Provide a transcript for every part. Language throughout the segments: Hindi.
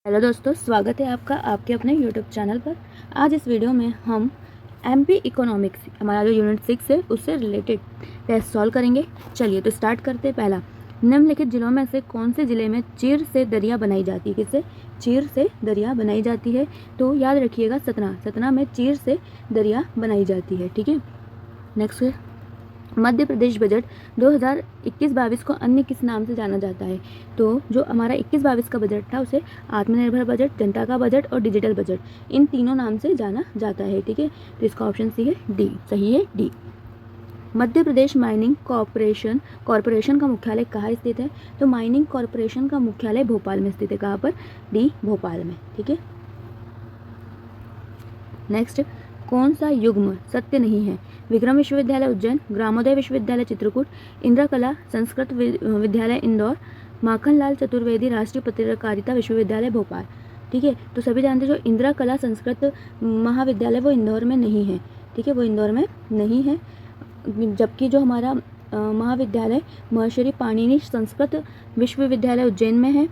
हेलो दोस्तों, स्वागत है आपका आपके अपने यूट्यूब चैनल पर। आज इस वीडियो में हम एमपी इकोनॉमिक्स हमारा जो यूनिट 6 है उससे रिलेटेड टेस्ट सॉल्व करेंगे। चलिए तो स्टार्ट करते हैं। पहला, निम्नलिखित जिलों में से कौन से जिले में चीर से दरिया बनाई जाती है? किससे? चीर से दरिया बनाई जाती है। तो याद रखिएगा सतना में चीर से दरिया बनाई जाती है। ठीक है। नेक्स्ट है, मध्य प्रदेश बजट 2021-22 को अन्य किस नाम से जाना जाता है? तो जो हमारा 21-22 का बजट था उसे आत्मनिर्भर बजट, जनता का बजट और डिजिटल बजट, इन तीनों नाम से जाना जाता है। ठीक है। तो इसका ऑप्शन सी है डी, सही है D. Madhya Pradesh mining corporation का मुख्यालय कहाँ स्थित है? तो माइनिंग कॉरपोरेशन का मुख्यालय भोपाल में स्थित है। कहाँ पर? डी, भोपाल में। ठीक है। नेक्स्ट, कौन सा युग्म सत्य नहीं है? विक्रम विश्वविद्यालय उज्जैन, ग्रामोदय विश्वविद्यालय चित्रकूट, इंदिरा कला संस्कृत विद्यालय इंदौर, माखनलाल चतुर्वेदी राष्ट्रीय पत्रकारिता विश्वविद्यालय भोपाल। ठीक है। तो सभी जानते हैं जो इंदिरा कला संस्कृत महाविद्यालय वो इंदौर में नहीं है। ठीक है, वो इंदौर में नहीं है। जबकि जो हमारा महाविद्यालय महर्षि पाणिनि संस्कृत विश्वविद्यालय उज्जैन में है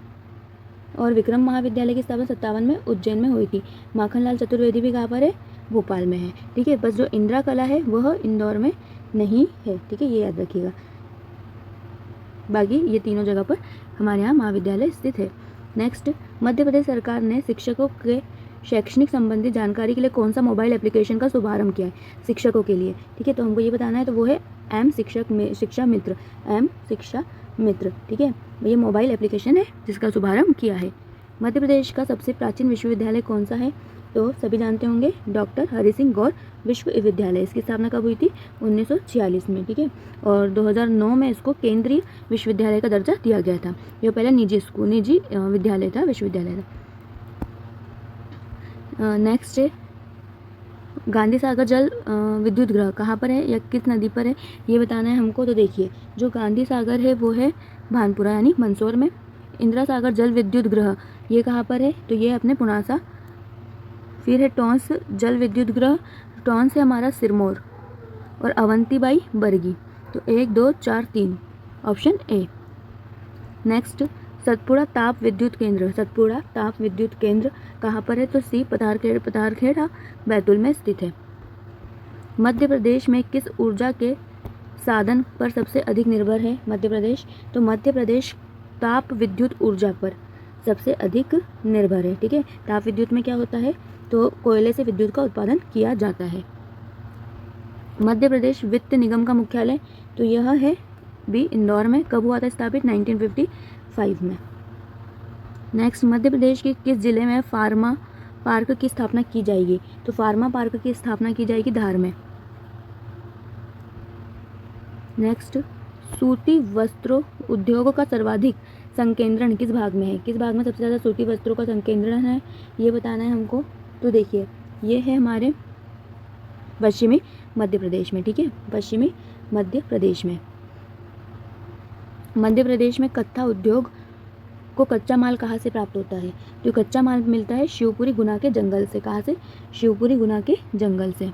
और विक्रम महाविद्यालय की स्थापना 57 में उज्जैन में हुई थी। माखनलाल चतुर्वेदी भी कहाँ पर है? भोपाल में है। ठीक है। बस जो इंदिरा कला है वह इंदौर में नहीं है। ठीक है, ये याद रखिएगा। बाकी ये तीनों जगह पर हमारे यहाँ महाविद्यालय स्थित है। नेक्स्ट, मध्य प्रदेश सरकार ने शिक्षकों के शैक्षणिक संबंधी जानकारी के लिए कौन सा मोबाइल एप्लीकेशन का शुभारंभ किया है शिक्षकों के लिए? ठीक है, तो हमको ये बताना है। तो वो है एम शिक्षा मित्र, एम शिक्षा मित्र। ठीक है, ये मोबाइल एप्लीकेशन है जिसका शुभारंभ किया है। मध्य प्रदेश का सबसे प्राचीन विश्वविद्यालय कौन सा है? तो सभी जानते होंगे डॉक्टर हरि सिंह गौर विश्वविद्यालय। इसकी स्थापना कब हुई थी? 1946 में। ठीक है। और 2009 में इसको केंद्रीय विश्वविद्यालय का दर्जा दिया गया था। यह पहले निजी विद्यालय था, विश्वविद्यालय था। नेक्स्ट है, गांधी सागर जल विद्युत गृह कहाँ पर है या किस नदी पर है, ये बताना है हमको। तो देखिए, जो गांधी सागर है वो है भानपुरा यानी मंदसौर में। इंदिरा सागर जल विद्युत गृह ये कहाँ पर है? तो ये अपने पुनासा। फिर है टोंस जल विद्युत गृह, टोंस है हमारा सिरमौर। और अवंतीबाई बरगी। तो 1 2 4 3 ऑप्शन ए। नेक्स्ट, सतपुड़ा ताप विद्युत केंद्र कहाँ पर है? तो सी, पतारखेड़ा बैतूल में स्थित है। मध्य प्रदेश में किस ऊर्जा के साधन पर सबसे अधिक निर्भर है मध्य प्रदेश? तो मध्य प्रदेश ताप विद्युत ऊर्जा पर सबसे अधिक निर्भर है। ठीक है। ताप विद्युत में क्या होता है? तो कोयले से विद्युत का उत्पादन किया जाता है। मध्य प्रदेश वित्त निगम का मुख्यालय तो यह है भी इंदौर में। कब हुआ था स्थापित? 1955 में। नेक्स्ट, मध्य प्रदेश के किस जिले में फार्मा पार्क की स्थापना की जाएगी? तो फार्मा पार्क की स्थापना की जाएगी धार में। नेक्स्ट, सूती वस्त्रों उद्योग का सर्वाधिक संकेंद्रण किस भाग में है? किस भाग में सबसे ज़्यादा सूती वस्त्रों का संकेंद्रण है, ये बताना है हमको। तो देखिए, ये है हमारे पश्चिमी मध्य प्रदेश में। ठीक है, पश्चिमी मध्य प्रदेश में। मध्य प्रदेश में कत्था उद्योग को कच्चा माल कहाँ से प्राप्त होता है? तो कच्चा माल मिलता है शिवपुरी गुना के जंगल से। कहाँ से? शिवपुरी गुना के जंगल से।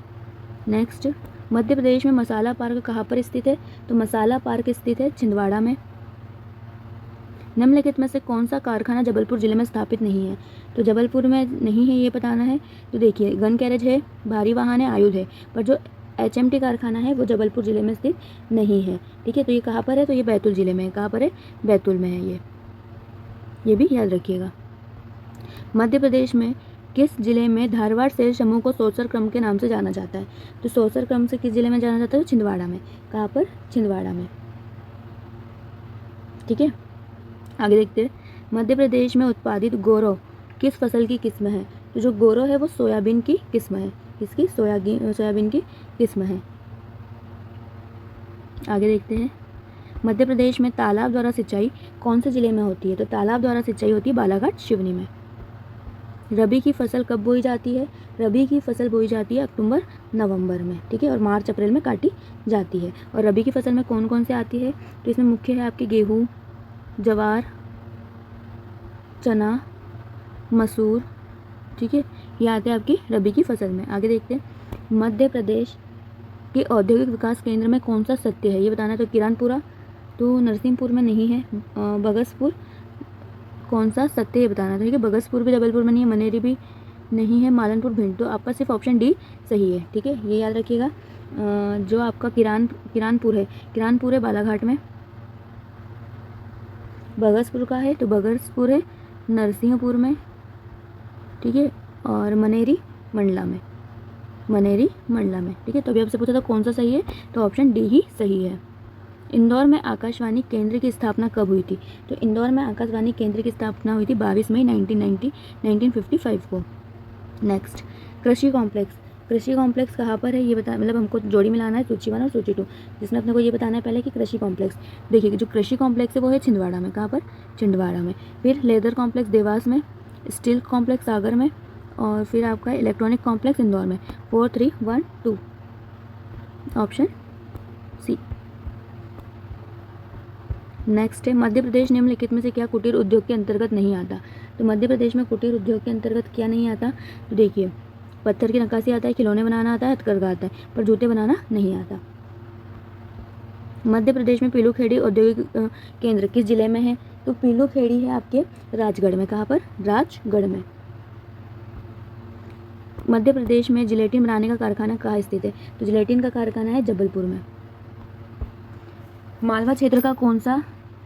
नेक्स्ट, मध्य प्रदेश में मसाला पार्क कहाँ पर स्थित है? तो मसाला पार्क स्थित है छिंदवाड़ा में। निम्नलिखित में से कौन सा कारखाना जबलपुर जिले में स्थापित नहीं है? तो जबलपुर में नहीं है, ये बताना है। तो देखिए, गन कैरेज है, भारी वाहन है, आयुध है, पर जो HMT कारखाना है वो जबलपुर जिले में स्थित नहीं है। ठीक है। तो ये कहाँ पर है? तो ये बैतूल जिले में है। कहाँ पर है? बैतूल में है। ये भी याद रखिएगा। मध्य प्रदेश में किस जिले में धारवाड़ सेल समूह को सोसर क्रम के नाम से जाना जाता है? तो सोसर क्रम से किस जिले में जाना जाता है? छिंदवाड़ा में। कहाँ पर? छिंदवाड़ा में। ठीक है, आगे देखते हैं। मध्य प्रदेश में उत्पादित गोरो किस फसल की किस्म है? तो जो गोरो है वो सोयाबीन की किस्म है। किसकी? सोयाबीन की किस्म है। आगे देखते हैं। मध्य प्रदेश में तालाब द्वारा सिंचाई कौन से जिले में होती है? तो तालाब द्वारा सिंचाई होती है बालाघाट सिवनी में। रबी की फसल कब बोई जाती है? रबी की फसल बोई जाती है अक्टूबर नवंबर में। ठीक है, और मार्च अप्रैल में काटी जाती है। और रबी की फसल में कौन कौन से आती है? तो इसमें मुख्य है आपकी गेहूँ, जवार, चना, मसूर। ठीक है, ये आते हैं आपकी रबी की फसल में। आगे देखते हैं। मध्य प्रदेश के औद्योगिक विकास केंद्र में कौन सा सत्य है, ये बताना है। तो किरानपुरा, तो नरसिंहपुर में नहीं है, बगसपुर कौन सा सत्य ये बताना था। ठीक है, बगसपुर भी जबलपुर में नहीं है, मनेरी भी नहीं है, मालनपुर भिंड, तो आपका सिर्फ ऑप्शन डी सही है। ठीक है, ये याद रखिएगा। जो आपका किरानपुर है बालाघाट में। बगसपुर का है तो बगसपुर है नरसिंहपुर में। ठीक है, और मनेरी मंडला में, ठीक है। तो अभी आपसे पूछा था कौन सा सही है, तो ऑप्शन डी ही सही है। इंदौर में आकाशवाणी केंद्र की स्थापना कब हुई थी? तो इंदौर में आकाशवाणी केंद्र की स्थापना हुई थी 22 मई 1955 को। नेक्स्ट, कृषि कॉम्प्लेक्स कहाँ पर है ये बता, मतलब हमको जोड़ी मिलाना है सूची 1 और सूची 2, जिसमें अपने को ये बताना है पहले कि कृषि कॉम्प्लेक्स। देखिए जो कृषि कॉम्प्लेक्स है वो है छिंदवाड़ा में। कहाँ पर? छिंदवाड़ा में। फिर लेदर कॉम्प्लेक्स देवास में, स्टील कॉम्प्लेक्स सागर में, और फिर आपका इलेक्ट्रॉनिक कॉम्प्लेक्स इंदौर में। 4 3 1 2 ऑप्शन सी। नेक्स्ट है, मध्य प्रदेश निम्नलिखित में से क्या कुटीर उद्योग के अंतर्गत नहीं आता? तो मध्य प्रदेश में कुटीर उद्योग के अंतर्गत क्या नहीं आता? तो देखिए, पत्थर की नक्काशी आता है, खिलौने बनाना आता है, हथकरघा आता है, पर जूते बनाना नहीं आता। मध्य प्रदेश में पीलूखेड़ी औद्योगिक केंद्र किस जिले में है? तो पीलूखेड़ी है आपके राजगढ़ में। कहाँ पर? राजगढ़ में। मध्य प्रदेश में जिलेटिन बनाने का कारखाना कहाँ स्थित है? तो जिलेटिन का कारखाना है जबलपुर में। मालवा क्षेत्र का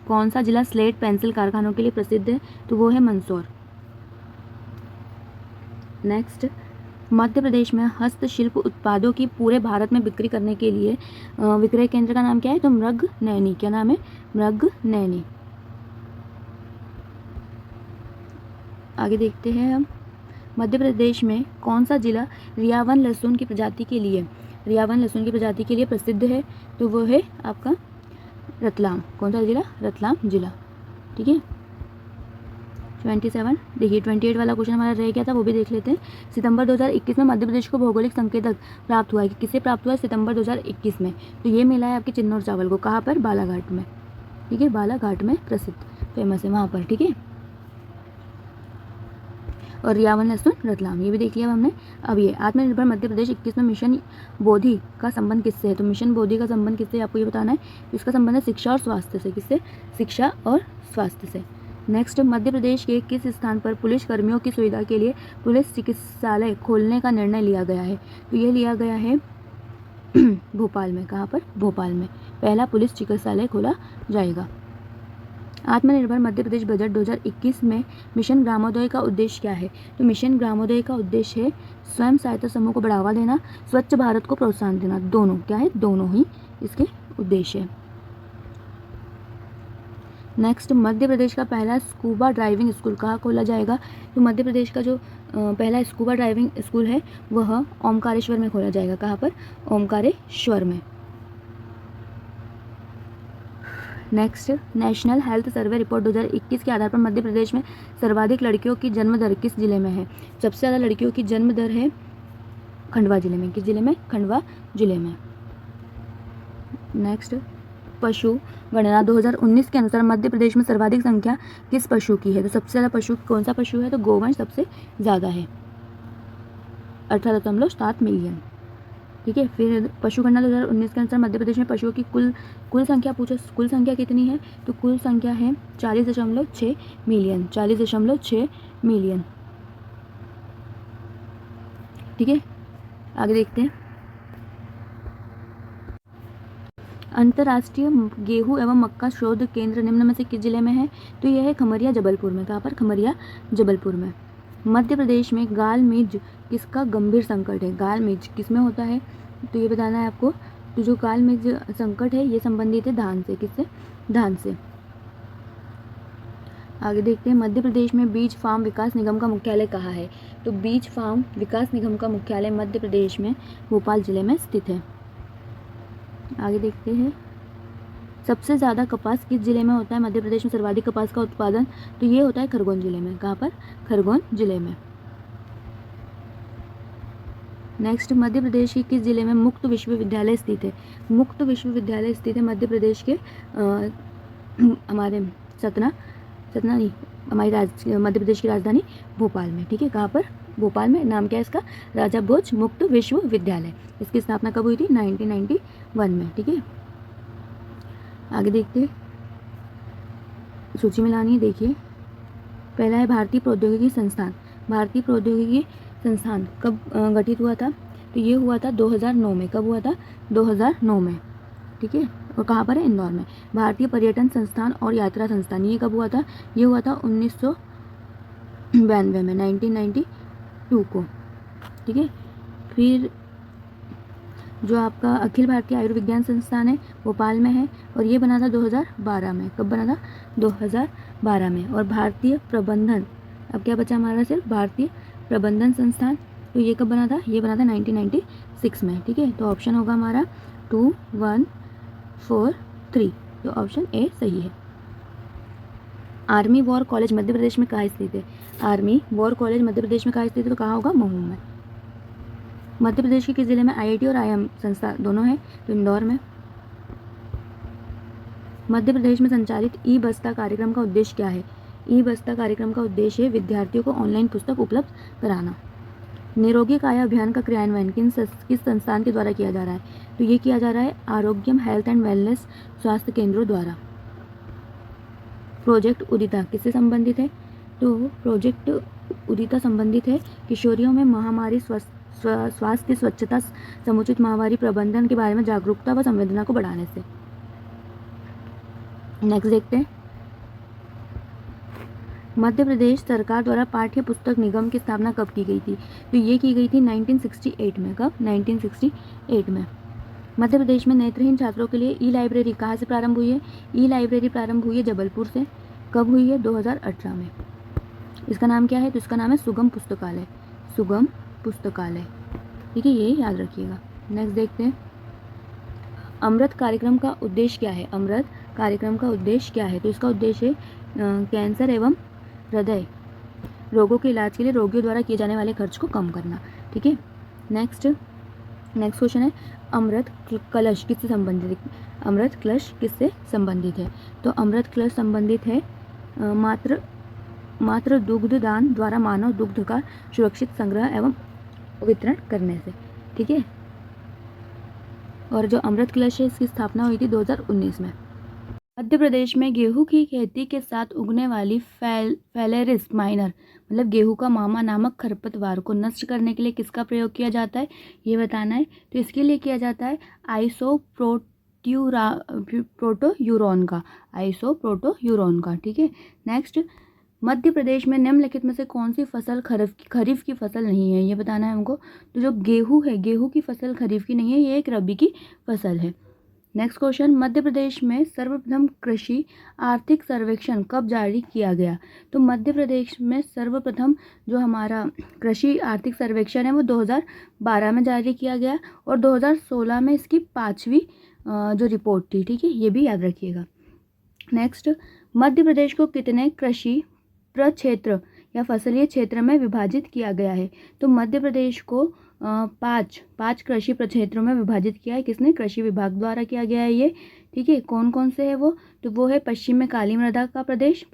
कौन सा जिला स्लेट पेंसिल कारखानों के लिए प्रसिद्ध है? तो वो है मंदसौर। नेक्स्ट, मध्य प्रदेश में हस्तशिल्प उत्पादों की पूरे भारत में बिक्री करने के लिए विक्रय केंद्र का नाम क्या है? तो मृगनयनी। क्या नाम है? मृगनयनी। आगे देखते हैं हम, मध्य प्रदेश में कौन सा जिला रियावन लहसुन की प्रजाति के लिए प्रसिद्ध है? तो वो है आपका रतलाम। कौन सा जिला? रतलाम जिला। ठीक है। 27 देखिए 28 वाला क्वेश्चन हमारा रह गया था, वो भी देख लेते हैं। सितंबर 2021 में मध्य प्रदेश को भौगोलिक संकेतक प्राप्त हुआ है। किससे प्राप्त हुआ है? सितंबर 2021 में। तो ये मिला है आपके चिन्नौर चावल को। कहाँ पर? बालाघाट में। ठीक है, बालाघाट में प्रसिद्ध फेमस है वहाँ पर। ठीक है, और रियावन लहसुन रतलाम, ये भी देख लिया हमने। अब ये आत्मनिर्भर मध्य प्रदेश 21 में मिशन बोधि का संबंध किससे है? तो मिशन बोधि का संबंध किससे आपको ये बताना है। इसका संबंध है शिक्षा और स्वास्थ्य से। किससे? शिक्षा और स्वास्थ्य से। नेक्स्ट, मध्य प्रदेश के किस स्थान पर पुलिस कर्मियों की सुविधा के लिए पुलिस चिकित्सालय खोलने का निर्णय लिया गया है? तो ये लिया गया है भोपाल में। कहाँ पर? भोपाल में पहला पुलिस चिकित्सालय खोला जाएगा। आत्मनिर्भर मध्य प्रदेश बजट 2021 में मिशन ग्रामोदय का उद्देश्य क्या है? तो मिशन ग्रामोदय का उद्देश्य है स्वयं सहायता समूह को बढ़ावा देना, स्वच्छ भारत को प्रोत्साहन देना। दोनों क्या है? दोनों ही इसके उद्देश्य है। नेक्स्ट, मध्य प्रदेश का पहला स्कूबा ड्राइविंग स्कूल कहाँ खोला जाएगा? तो मध्य प्रदेश का जो पहला स्कूबा ड्राइविंग स्कूल है वह ओमकारेश्वर में खोला जाएगा। कहाँ पर? ओमकारेश्वर में। Next, national health survey report 2021 के आधार पर मध्य प्रदेश में सर्वाधिक लड़कियों की जन्म दर किस जिले में है? सबसे ज़्यादा लड़कियों की जन्म दर है खंडवा जिले में। किस जिले में? खंडवा जिले में। नेक्स्ट, पशु गणना 2019 के अनुसार मध्य प्रदेश में सर्वाधिक संख्या किस पशु की है? तो सबसे ज़्यादा पशु कौन सा पशु है? तो गोवंश सबसे ज़्यादा है, 18.7 मिलियन। ठीक है, फिर पशु गणना 2019 के अनुसार मध्य प्रदेश में पशुओं की कुल संख्या पूछो, कुल संख्या कितनी है? तो कुल संख्या है 40.6 मिलियन। 40.6 मिलियन। ठीक है, आगे देखते हैं। अंतर्राष्ट्रीय गेहूं एवं मक्का शोध केंद्र निम्न में से किस जिले में है? तो यह है खमरिया जबलपुर में। कहाँ पर? खमरिया जबलपुर में। मध्य प्रदेश में गाल मिर्च किसका गंभीर संकट है? गाल मिर्च किस में होता है? तो ये बताना है आपको। तो जो गाल मिर्च संकट है ये संबंधित है धान से। किससे? धान से। आगे देखते हैं, मध्य प्रदेश में बीज फार्म विकास निगम का मुख्यालय कहाँ है? तो बीज फार्म विकास निगम का मुख्यालय मध्य प्रदेश में भोपाल जिले में स्थित है। आगे देखते हैं, सबसे ज़्यादा कपास किस जिले में होता है? मध्य प्रदेश में सर्वाधिक कपास का उत्पादन तो ये होता है खरगोन जिले में। कहाँ पर? खरगोन जिले में। नेक्स्ट, मध्य प्रदेश के किस जिले में मुक्त विश्वविद्यालय स्थित है? मुक्त विश्वविद्यालय स्थित है मध्य प्रदेश के हमारे सतना नहीं, हमारी मध्य प्रदेश की राजधानी भोपाल में। ठीक है, कहाँ पर? भोपाल में। नाम क्या है इसका? राजा भोज मुक्त विश्वविद्यालय। इसकी स्थापना कब हुई थी? 1991 में। ठीक है, आगे देखते हैं, सूची में लानी है। देखिए पहला है भारतीय प्रौद्योगिकी संस्थान। भारतीय प्रौद्योगिकी संस्थान कब गठित हुआ था? तो ये हुआ था 2009 में। कब हुआ था? 2009 में, ठीक है। और कहाँ पर है? इंदौर में। भारतीय पर्यटन संस्थान और यात्रा संस्थान, ये कब हुआ था? ये हुआ था 1992 में, 1992 को, ठीक है। फिर जो आपका अखिल भारतीय आयुर्विज्ञान संस्थान है भोपाल में है, और ये बना था 2012 में। कब बना था? 2012 में। और भारतीय प्रबंधन, अब क्या बचा हमारा? सिर्फ भारतीय प्रबंधन संस्थान, तो ये कब बना था? ये बना था 1996 में, ठीक है। तो ऑप्शन होगा हमारा 2, 1, 4, 3, तो ऑप्शन ए सही है। Army war college Madhya Pradesh में कहाँ स्थित है? Army war college Madhya Pradesh में कहाँ स्थित है? तो कहाँ होगा? महू में। मध्य प्रदेश के किस जिले में आईआईटी और आईआईएम संस्था दोनों है? तो इंदौर में। मध्य प्रदेश में संचालित ई बस्ता कार्यक्रम का उद्देश्य क्या है? ई बस्ता कार्यक्रम का उद्देश्य है विद्यार्थियों को ऑनलाइन पुस्तक उपलब्ध कराना। निरोगी काया अभियान का क्रियान्वयन किस संस्थान के द्वारा किया जा रहा है? तो ये किया जा रहा है आरोग्यम हेल्थ एंड वेलनेस स्वास्थ्य केंद्रों द्वारा। प्रोजेक्ट उदिता किससे संबंधित है? तो प्रोजेक्ट उदिता संबंधित है किशोरियों में महामारी स्वास्थ्य स्वच्छता समुचित महामारी प्रबंधन के बारे में जागरूकता व संवेदना को बढ़ाने से। नेक्स्ट देखते हैं। मध्य प्रदेश सरकार द्वारा पाठ्य पुस्तक निगम की स्थापना कब की गई थी? तो ये की गई थी 1968 में। कब? 1968 में। मध्य प्रदेश में नेत्रहीन छात्रों के लिए ई लाइब्रेरी कहाँ से प्रारंभ हुई है? ई लाइब्रेरी प्रारंभ हुई है जबलपुर से। कब हुई है? 2018 में। इसका नाम क्या है? तो इसका नाम है सुगम पुस्तकालय। सुगम पुस्तकालय, ठीक है, ये याद रखिएगा। नेक्स्ट देखते हैं। अमृत कार्यक्रम का उद्देश्य क्या है? अमृत कार्यक्रम का उद्देश्य क्या है? तो इसका उद्देश्य है कैंसर एवं हृदय रोगों के इलाज के लिए रोगियों द्वारा किए जाने वाले खर्च को कम करना, ठीक है। नेक्स्ट क्वेश्चन है अमृत कलश किससे संबंधित है? अमृत कलश किससे संबंधित है? तो अमृत कलश संबंधित है मात्र दुग्ध दान द्वारा मानव दुग्ध का सुरक्षित संग्रह एवं वितरण करने से, ठीक है। और जो अमृत कलश है इसकी स्थापना हुई थी 2019 में। मध्य प्रदेश में गेहूं की खेती के साथ उगने वाली फेलेरिस माइनर मतलब गेहूं का मामा नामक खरपतवार को नष्ट करने के लिए किसका प्रयोग किया जाता है? ये बताना है। तो इसके लिए किया जाता है आइसोप्रोटोयूरॉन का, ठीक है। नेक्स्ट, मध्य प्रदेश में निम्नलिखित में से कौन सी फसल खरीफ की फसल नहीं है? ये बताना है हमको। तो जो गेहूं है, गेहूं की फसल खरीफ की नहीं है, ये एक रबी की फसल है। नेक्स्ट क्वेश्चन, मध्य प्रदेश में सर्वप्रथम कृषि आर्थिक सर्वेक्षण कब जारी किया गया? तो मध्य प्रदेश में सर्वप्रथम जो हमारा कृषि आर्थिक सर्वेक्षण है वो 2012 में जारी किया गया और 2016 में इसकी 5वीं जो रिपोर्ट थी, ठीक है, ये भी याद रखिएगा। नेक्स्ट, मध्य प्रदेश को कितने कृषि प्रक्षेत्र या फसलीय क्षेत्र में विभाजित किया गया है? तो मध्य प्रदेश को पाँच कृषि प्रक्षेत्रों में विभाजित किया है। किसने? कृषि विभाग द्वारा किया गया है ये, ठीक है। कौन कौन से है वो? तो वो है पश्चिम में काली मृदा का प्रदेश,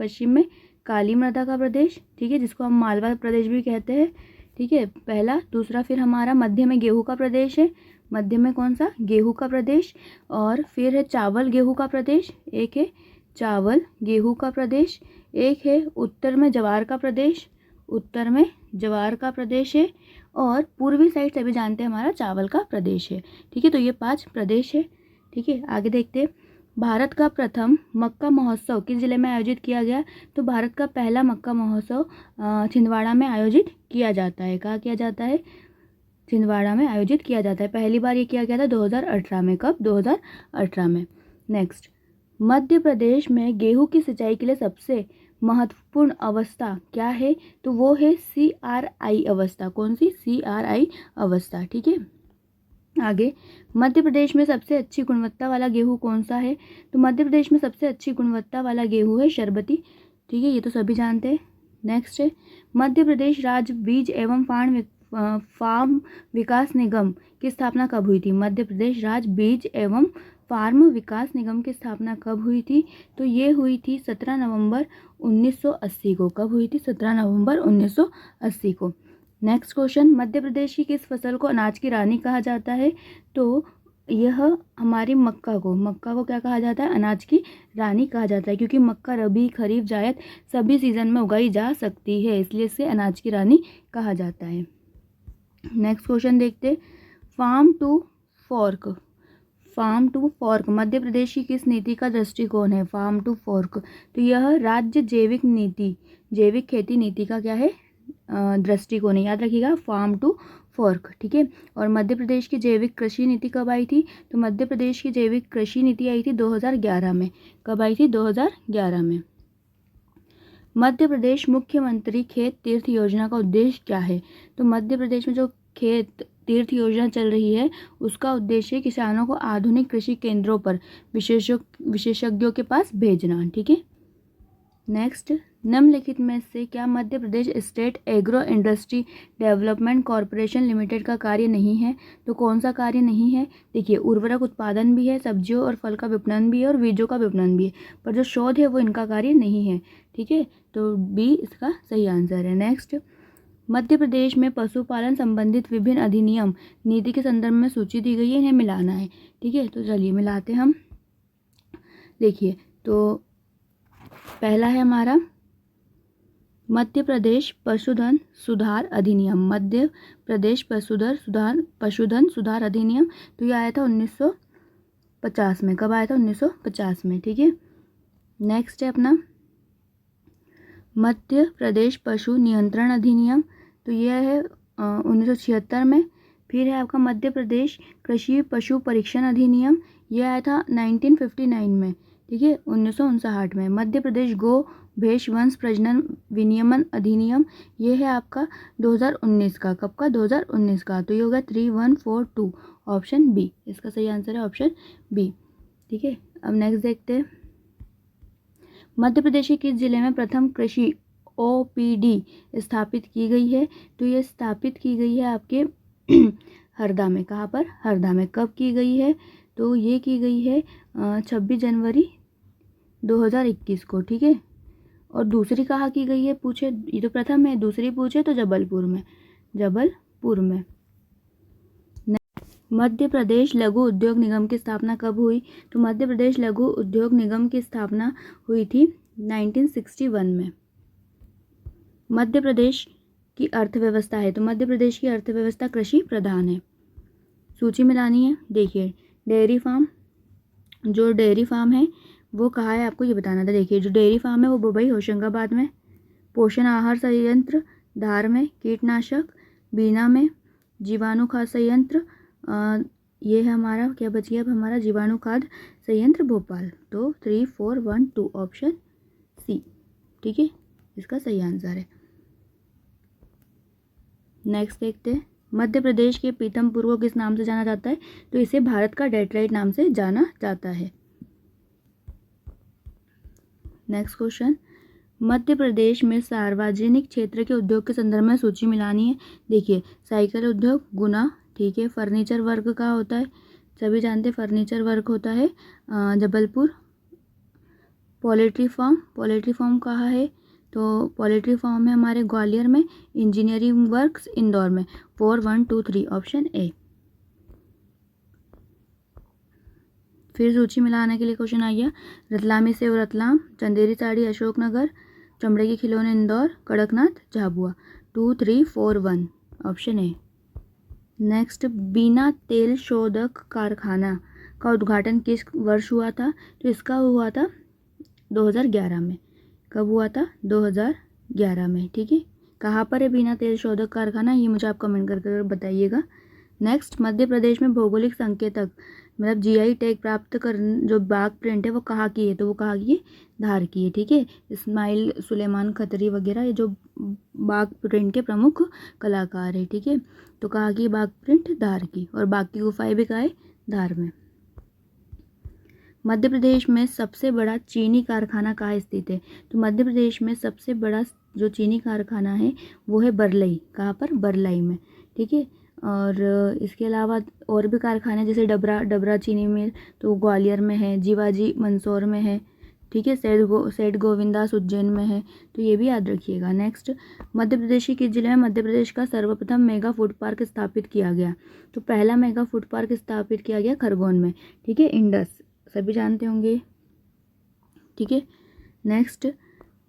ठीक है, जिसको हम मालवा प्रदेश भी कहते हैं, ठीक है, पहला। दूसरा फिर हमारा मध्य में गेहूं का प्रदेश है, मध्य में कौन सा? गेहूं का प्रदेश। और फिर है चावल गेहूं का प्रदेश, एक है चावल गेहूं का प्रदेश, एक है उत्तर में जवार का प्रदेश है, और पूर्वी साइड सभी जानते हैं हमारा चावल का प्रदेश है, ठीक है। तो ये 5 प्रदेश है, ठीक है। आगे देखते हैं, भारत का प्रथम मक्का महोत्सव किस जिले में आयोजित किया गया? तो भारत का पहला मक्का महोत्सव छिंदवाड़ा में आयोजित किया जाता है। कहाँ किया जाता है? छिंदवाड़ा में आयोजित किया जाता है। पहली बार ये किया गया था 2018 में। कब? 2018 में। नेक्स्ट, मध्य प्रदेश में गेहूं की सिंचाई के लिए सबसे महत्वपूर्ण अवस्था क्या है? तो वो है CRI अवस्था। कौन सी? CRI अवस्था, ठीक है। आगे, मध्य प्रदेश में सबसे अच्छी गुणवत्ता वाला गेहूं कौन सा है? तो मध्य प्रदेश में सबसे अच्छी गुणवत्ता वाला गेहूं है शरबती, ठीक है, ये तो सभी जानते हैं। नेक्स्ट है, मध्य प्रदेश राज्य बीज एवं फार्म विकास निगम की स्थापना कब हुई थी? मध्य प्रदेश राज्य बीज एवं फार्म विकास निगम की स्थापना कब हुई थी? तो ये हुई थी 17 नवंबर 1980 को। कब हुई थी? 17 नवंबर 1980 को। नेक्स्ट क्वेश्चन, मध्य प्रदेश की किस फसल को अनाज की रानी कहा जाता है? तो यह हमारी मक्का को क्या कहा जाता है? अनाज की रानी कहा जाता है, क्योंकि मक्का रबी, खरीफ, जायद सभी सीजन में उगाई जा सकती है, इसलिए इसे अनाज की रानी कहा जाता है। नेक्स्ट क्वेश्चन देखते, farm to fork Madhya Pradesh की किस नीति का दृष्टिकोण है? फार्म टू फॉर्क, तो यह राज्य जैविक खेती नीति का क्या है? दृष्टिकोण है। याद रखिएगा, फार्म टू फॉर्क, ठीक है। और मध्य प्रदेश की जैविक कृषि नीति कब आई थी? तो मध्य प्रदेश की जैविक कृषि नीति आई थी 2011 में। कब आई थी? 2011 में। मध्य प्रदेश मुख्यमंत्री खेत तीर्थ योजना का उद्देश्य क्या है? तो मध्य प्रदेश में जो खेत तीर्थ योजना चल रही है उसका उद्देश्य किसानों को आधुनिक कृषि केंद्रों पर विशेषज्ञों के पास भेजना, ठीक है। नेक्स्ट, निम्नलिखित में से क्या Madhya Pradesh state agro industry development corporation limited का कार्य नहीं है? तो कौन सा कार्य नहीं है? देखिए, उर्वरक उत्पादन भी है, सब्जियों और फल का विपणन भी है और बीजों का विपणन भी है, पर जो शोध है वो इनका कार्य नहीं है, ठीक है। तो बी इसका सही आंसर है। नेक्स्ट, मध्य प्रदेश में पशुपालन संबंधित विभिन्न अधिनियम नीति के संदर्भ में सूची दी गई है, इन्हें मिलाना है, ठीक है। तो चलिए मिलाते हम। देखिए, तो पहला है हमारा मध्य प्रदेश पशुधन सुधार अधिनियम, मध्य प्रदेश पशुधन सुधार अधिनियम, तो ये आया था 1950 में। कब आया था? 1950 में, ठीक है। नेक्स्ट है अपना मध्य प्रदेश पशु नियंत्रण अधिनियम, तो यह है 1976 में। फिर है आपका मध्य प्रदेश कृषि पशु परीक्षण अधिनियम, यह आया था 1959 में, ठीक है, 1959 में। मध्य प्रदेश गो भेष वंश प्रजनन विनियमन अधिनियम, ये है आपका 2019 का। कब का? 2019 का। तो ये होगा 3142, ऑप्शन बी इसका सही आंसर है, ऑप्शन बी, ठीक है। अब नेक्स्ट देखते हैं, मध्य प्रदेश के किस जिले में प्रथम कृषि ओपीडी स्थापित की गई है? तो ये स्थापित की गई है आपके हरदा में। कहाँ पर? हरदा में। कब की गई है? तो ये की गई है 26 जनवरी 2021 को, ठीक है। और दूसरी कहाँ की गई है पूछे? ये तो प्रथम है, दूसरी पूछे तो जबलपुर में। मध्य प्रदेश लघु उद्योग निगम की स्थापना कब हुई? तो मध्य प्रदेश लघु उद्योग निगम की स्थापना हुई थी 1961 में। मध्य प्रदेश की अर्थव्यवस्था है, तो मध्य प्रदेश की अर्थव्यवस्था कृषि प्रधान है। सूची में लानी है। देखिए, डेयरी फार्म है वो कहाँ है आपको ये बताना था। देखिए, जो डेयरी फार्म है वो मुंबई होशंगाबाद में, पोषण आहार संयंत्र धार में, कीटनाशक बीना में, जीवाणु खाद संयंत्र ये है हमारा, क्या बच गया अब हमारा? जीवाणु खाद संयंत्र भोपाल। तो 3412 ऑप्शन सी, ठीक है, इसका सही आंसर है। नेक्स्ट देखते हैं, मध्य प्रदेश के पीथमपुर को किस नाम से जाना जाता है? तो इसे भारत का डेट्राइट नाम से जाना जाता है। नेक्स्ट क्वेश्चन, मध्य प्रदेश में सार्वजनिक क्षेत्र के उद्योग के संदर्भ में सूची मिलानी है। देखिए, साइकिल उद्योग गुना, ठीक है। फर्नीचर वर्क का होता है, सभी जानते हैं फर्नीचर वर्क होता है जबलपुर। पोल्ट्री फार्म कहाँ है? तो पोल्ट्री फार्म है हमारे ग्वालियर में। इंजीनियरिंग वर्क्स इंदौर में। 4123 ऑप्शन ए। फिर सूची मिलाने के लिए क्वेश्चन आ गया, रतलामी सेव रतलाम, चंदेरी साड़ी अशोकनगर, चमड़े के खिलौने Indore, Kadaknath Jhabua. 2341 option A. Next, Bina तेल शोधक कारखाना का उद्घाटन किस वर्ष हुआ था? तो इसका हुआ था 2011 में। कब हुआ था? 2011 में, ठीक है। कहाँ पर है बीना तेल शोधक कारखाना? ये मुझे आप कमेंट करके बताइएगा। नेक्स्ट, मध्य प्रदेश में भौगोलिक संकेतक मतलब जीआई टैग प्राप्त कर जो बाघ प्रिंट है वो कहाँ की है? तो वो कहाँ की है? धार की है, ठीक है। इस्माइल सुलेमान खत्री वगैरह ये जो बाघ प्रिंट के प्रमुख कलाकार है, ठीक है। तो कहाँ की बाघ प्रिंट? धार की। और बाघ की गुफाएं भी कहाँ है? धार में। मध्य प्रदेश में सबसे बड़ा चीनी कारखाना कहाँ स्थित है? तो मध्य प्रदेश में सबसे बड़ा जो चीनी कारखाना है वो है बरलई। कहाँ पर? बरलई में, ठीक है। और इसके अलावा और भी कारखाने जैसे डबरा चीनी मिल तो ग्वालियर में है, जीवाजी मंदसौर में है, ठीक है। सेठ गोविंदास उज्जैन में है, तो ये भी याद रखिएगा। नेक्स्ट, मध्य प्रदेश के किस जिले में मध्य प्रदेश का सर्वप्रथम मेगा फूड पार्क स्थापित किया गया? तो पहला मेगा फूड पार्क स्थापित किया गया खरगोन में, ठीक है। इंडस सभी जानते होंगे, ठीक है। नेक्स्ट,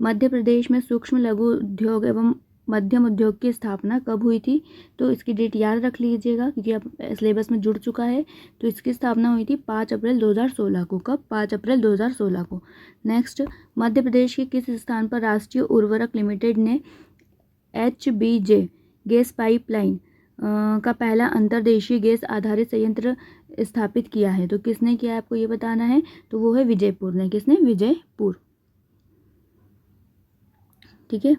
मध्य प्रदेश में सूक्ष्म लघु उद्योग एवं मध्यम उद्योग की स्थापना कब हुई थी? तो इसकी डेट याद रख लीजिएगा क्योंकि अब सिलेबस में जुड़ चुका है। तो इसकी स्थापना हुई थी 5 अप्रैल 2016 को। कब? 5 अप्रैल 2016 को। नेक्स्ट, मध्य प्रदेश के किस स्थान पर राष्ट्रीय उर्वरक लिमिटेड ने HBJ गैस पाइपलाइन का पहला अंतर्देशीय गैस आधारित संयंत्र स्थापित किया है? तो किसने किया है आपको ये बताना है। तो वो है विजयपुर ने। किसने? विजयपुर, ठीक है।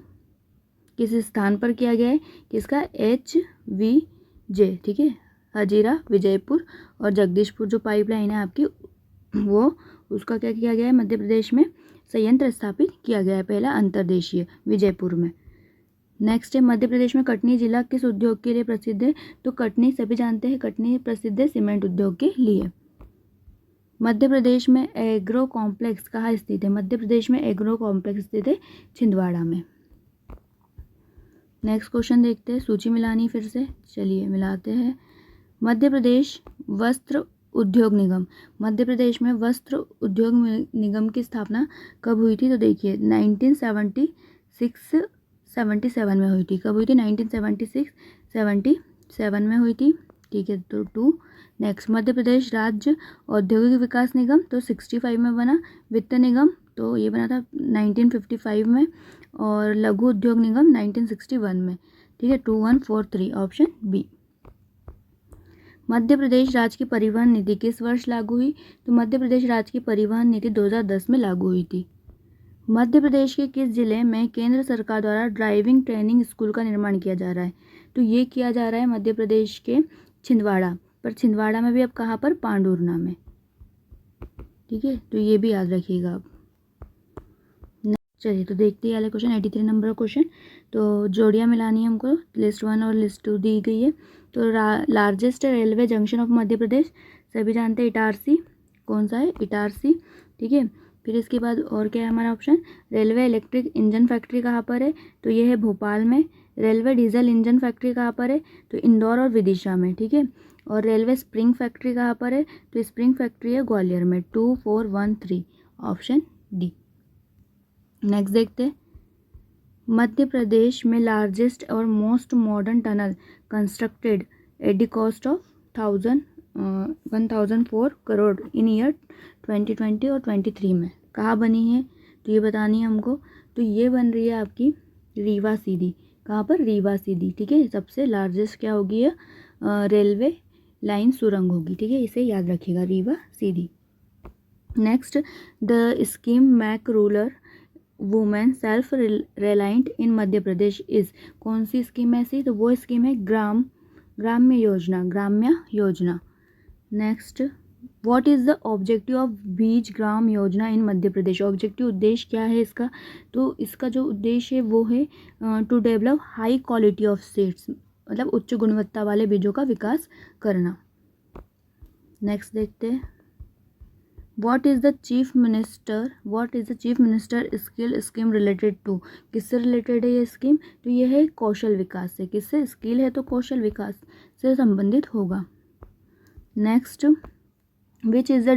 किस स्थान पर किया गया है? किसका? HVJ, ठीक है। हजीरा, विजयपुर और जगदीशपुर जो पाइपलाइन है आपकी, वो उसका क्या किया गया है? मध्य प्रदेश में संयंत्र स्थापित किया गया है पहला अंतर्देशीय, विजयपुर में। नेक्स्ट है, मध्य प्रदेश में कटनी जिला किस उद्योग के लिए प्रसिद्ध है? तो कटनी सभी जानते हैं, कटनी प्रसिद्ध है सीमेंट उद्योग के लिए। मध्य प्रदेश में एग्रो कॉम्प्लेक्स कहाँ स्थित है? मध्य प्रदेश में एग्रो कॉम्प्लेक्स स्थित है छिंदवाड़ा में। नेक्स्ट क्वेश्चन देखते हैं, सूची मिलानी फिर से, चलिए मिलाते हैं। मध्य प्रदेश वस्त्र उद्योग निगम, मध्य प्रदेश में वस्त्र उद्योग निगम की स्थापना कब हुई थी? तो देखिए 1977 में हुई थी। कब हुई थी? 1977 में हुई थी, ठीक है। तो 2। नेक्स्ट, मध्य प्रदेश राज्य औद्योगिक विकास निगम तो 65 में बना। वित्त निगम तो ये बना था 1955 में, और लघु उद्योग निगम 1961 में, ठीक है। 2143 ऑप्शन बी। मध्य प्रदेश राज्य की परिवहन नीति किस वर्ष लागू हुई? तो मध्य प्रदेश राज्य की परिवहन नीति 2010 में लागू हुई थी। मध्य प्रदेश के किस जिले में केंद्र सरकार द्वारा ड्राइविंग ट्रेनिंग स्कूल का निर्माण किया जा रहा है? तो ये किया जा रहा है मध्य प्रदेश के छिंदवाड़ा पर। छिंदवाड़ा में भी अब कहाँ पर? पांडुरना में, ठीक है। तो ये भी याद रखिएगा आप। चलिए तो देखते हैं वाले क्वेश्चन, 83 नंबर क्वेश्चन। तो जोड़ियाँ मिलानी है हमको, लिस्ट 1 और लिस्ट 2 दी गई है। तो largest railway junction of Madhya Pradesh सभी जानते हैं, इटारसी। कौन सा है? इटारसी, ठीक है। फिर इसके बाद और क्या है हमारा option? Railway electric engine factory कहाँ पर है? तो ये है भोपाल में। रेलवे डीजल इंजन फैक्ट्री कहाँ पर है? तो इंदौर और विदिशा में, ठीक है। और रेलवे स्प्रिंग फैक्ट्री कहाँ पर है? तो स्प्रिंग फैक्ट्री है ग्वालियर में। 2413 ऑप्शन डी। नेक्स्ट देखते हैं, मध्य प्रदेश में लार्जेस्ट और most modern tunnel constructed at the cost of 1004 crore in year 2020 और 23 में कहाँ बनी है? तो ये बतानी है हमको। तो ये बन रही है आपकी रीवा सीधी। कहाँ पर? रीवा सीधी, ठीक है। सबसे लार्जेस्ट क्या होगी? रेलवे लाइन सुरंग होगी, ठीक है। इसे याद रखिएगा, Rewa Sidhi. Next, the scheme make rural women self reliant in Madhya Pradesh is, कौन सी स्कीम ऐसी? तो वो स्कीम है ग्राम्य योजना। Next, what is the objective of बीज ग्राम योजना इन मध्य प्रदेश? ऑब्जेक्टिव उद्देश्य क्या है इसका? तो इसका जो उद्देश्य है वो है to develop high quality of seeds, मतलब उच्च गुणवत्ता वाले बीजों का विकास करना। नेक्स्ट देखते हैं, what is the chief minister skill scheme related to? किससे रिलेटेड है ये स्कीम? तो ये है कौशल विकास से। किससे? स्किल है तो कौशल विकास से संबंधित होगा। Next, which is the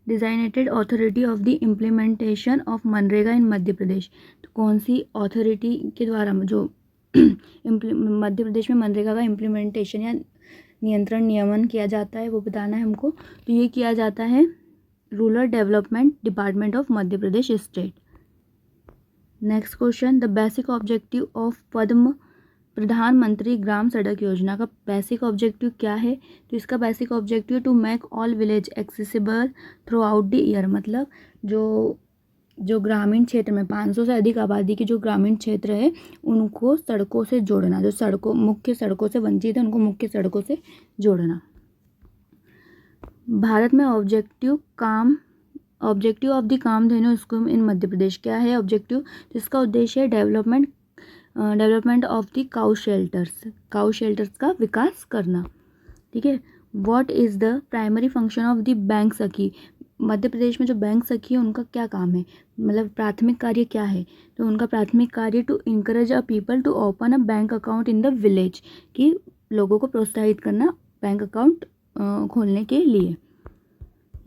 designated authority of the implementation of MNREGA in Madhya Pradesh? तो कौन सी अथॉरिटी के द्वारा जो मध्य प्रदेश में मनरेगा का इम्प्लीमेंटेशन या नियंत्रण नियमन किया जाता है वो बताना है हमको। तो ये किया जाता है rural development department of Madhya Pradesh state. Next question, the basic objective of प्रधानमंत्री ग्राम सड़क योजना का बेसिक ऑब्जेक्टिव क्या है? तो इसका basic objective to make all village accessible throughout the year, मतलब जो ग्रामीण क्षेत्र में 500 से अधिक आबादी के जो ग्रामीण क्षेत्र है उनको सड़कों से जोड़ना, जो मुख्य सड़कों से वंचित है उनको मुख्य सड़कों से जोड़ना। भारत में objective of the Kamdhenu scheme in Madhya Pradesh क्या है ऑब्जेक्टिव? तो इसका उद्देश्य है development of the cow shelters का विकास करना, ठीक है। What is the primary function of the bank Sakhi? Madhya प्रदेश में जो बैंक सखी है उनका क्या काम है, मतलब प्राथमिक कार्य क्या है, तो उनका प्राथमिक कार्य to encourage a people to open a bank account in the village, कि लोगों को प्रोत्साहित करना बैंक अकाउंट खोलने के लिए।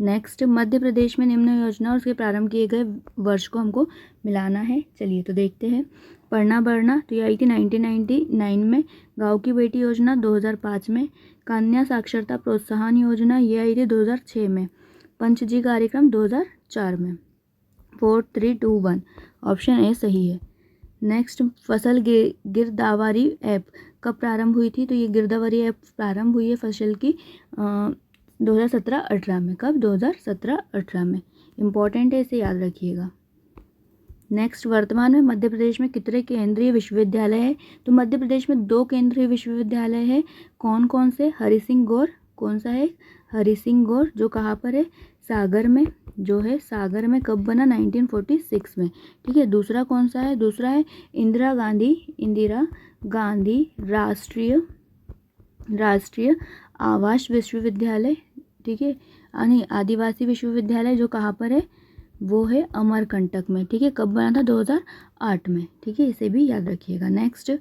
नेक्स्ट, मध्य प्रदेश में निम्न योजना और उसके प्रारंभ किए गए वर्ष को हमको मिलाना है। चलिए तो देखते हैं। पढ़ना बढ़ना, तो ये आई थी 1999 में। गाँव की बेटी योजना 2005 में। कन्या साक्षरता प्रोत्साहन योजना, ये आई थी 2006 में। पंचजी कार्यक्रम 2004 में। 4 3 2 1 ऑप्शन ए सही है। नेक्स्ट, फसल गिरदावरी ऐप कब प्रारंभ हुई थी, तो ये गिरदावरी ऐप प्रारंभ हुई है फसल की 2017-18 में। कब? 2017-18 में। इम्पॉर्टेंट है, इसे याद रखिएगा। नेक्स्ट, वर्तमान में मध्य प्रदेश में कितने केंद्रीय विश्वविद्यालय है, तो मध्य प्रदेश में 2 केंद्रीय विश्वविद्यालय है। कौन कौन से? हरि सिंह गौर, कौन सा है? हरि सिंह गौर, जो कहाँ पर है? सागर में, जो है सागर में। कब बना? 1946 में। ठीक है। दूसरा कौन सा है? दूसरा है इंदिरा गांधी राष्ट्रीय आवास विश्वविद्यालय। ठीक है। यानी आदिवासी विश्वविद्यालय, जो कहाँ पर है? वो है अमरकंटक में। ठीक है। कब बना था? 2008 में। ठीक है, इसे भी याद रखिएगा। नेक्स्ट,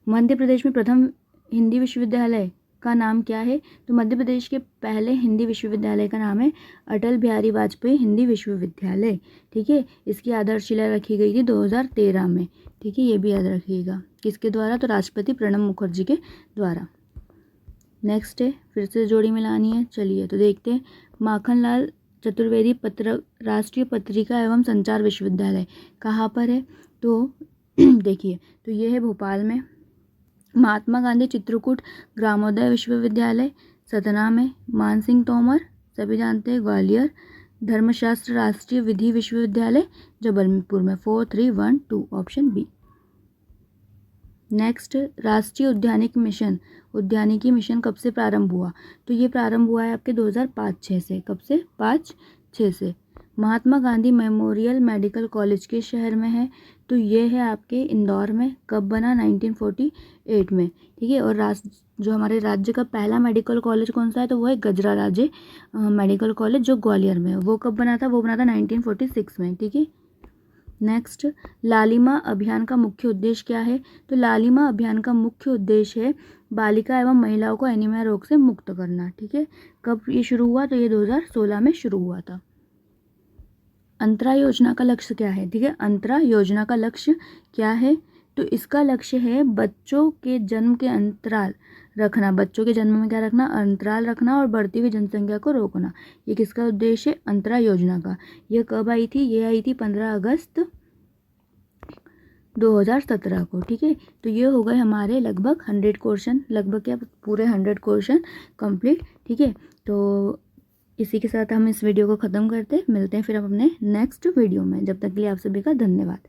मध्य प्रदेश में प्रथम हिंदी विश्वविद्यालय का नाम क्या है, तो मध्य प्रदेश के पहले हिंदी विश्वविद्यालय का नाम है अटल बिहारी वाजपेयी हिंदी विश्वविद्यालय। ठीक है। इसकी आधारशिला रखी गई थी 2013 में। ठीक है, ये भी याद रखिएगा। किसके द्वारा? तो राष्ट्रपति प्रणब मुखर्जी के द्वारा। नेक्स्ट है, फिर से जोड़ी मिलानी है। चलिए तो देखते हैं। माखनलाल चतुर्वेदी राष्ट्रीय पत्रिका एवं संचार विश्वविद्यालय कहाँ पर है, तो देखिए, तो ये है भोपाल में। महात्मा गांधी चित्रकूट ग्रामोदय विश्वविद्यालय सतना में। मानसिंह तोमर, सभी जानते हैं, ग्वालियर। धर्मशास्त्र राष्ट्रीय विधि विश्वविद्यालय जबलपुर में। 4 3 1 2 ऑप्शन बी। नेक्स्ट, राष्ट्रीय उद्यानिकी मिशन कब से प्रारंभ हुआ, तो ये प्रारंभ हुआ है आपके 2005-6 से। कब से? 5-6 से। Mahatma Gandhi memorial medical college के शहर में है, तो ये है आपके इंदौर में। कब बना? 1948 में। ठीक है। और जो हमारे राज्य का पहला मेडिकल कॉलेज कौन सा है, तो वो है गजरा राजे मेडिकल कॉलेज, जो ग्वालियर में है। वो कब बना था? वो बना था 1946 में। ठीक है। नेक्स्ट, लालिमा अभियान का मुख्य उद्देश्य क्या है, तो लालिमा अभियान का मुख्य उद्देश्य है बालिका एवं महिलाओं को एनीमिया रोग से मुक्त करना। ठीक है। कब ये शुरू हुआ, तो ये 2016 में शुरू हुआ था। अंतरा योजना का लक्ष्य क्या है? ठीक है। अंतरा योजना का लक्ष्य क्या है, तो इसका लक्ष्य है बच्चों के जन्म के अंतराल रखना। बच्चों के जन्म में क्या रखना? अंतराल रखना, और बढ़ती हुई जनसंख्या को रोकना। ये किसका उद्देश्य है? अंतरा योजना का। ये कब आई थी? ये आई थी 15 अगस्त 2017 को। ठीक है। तो ये हो गए हमारे लगभग 100 क्वेश्चन, लगभग क्या, पूरे 100 क्वेश्चन कंप्लीट। ठीक है। तो इसी के साथ हम इस वीडियो को ख़त्म करते हैं। मिलते हैं फिर हम अपने नेक्स्ट वीडियो में। जब तक के लिए आप सभी का धन्यवाद।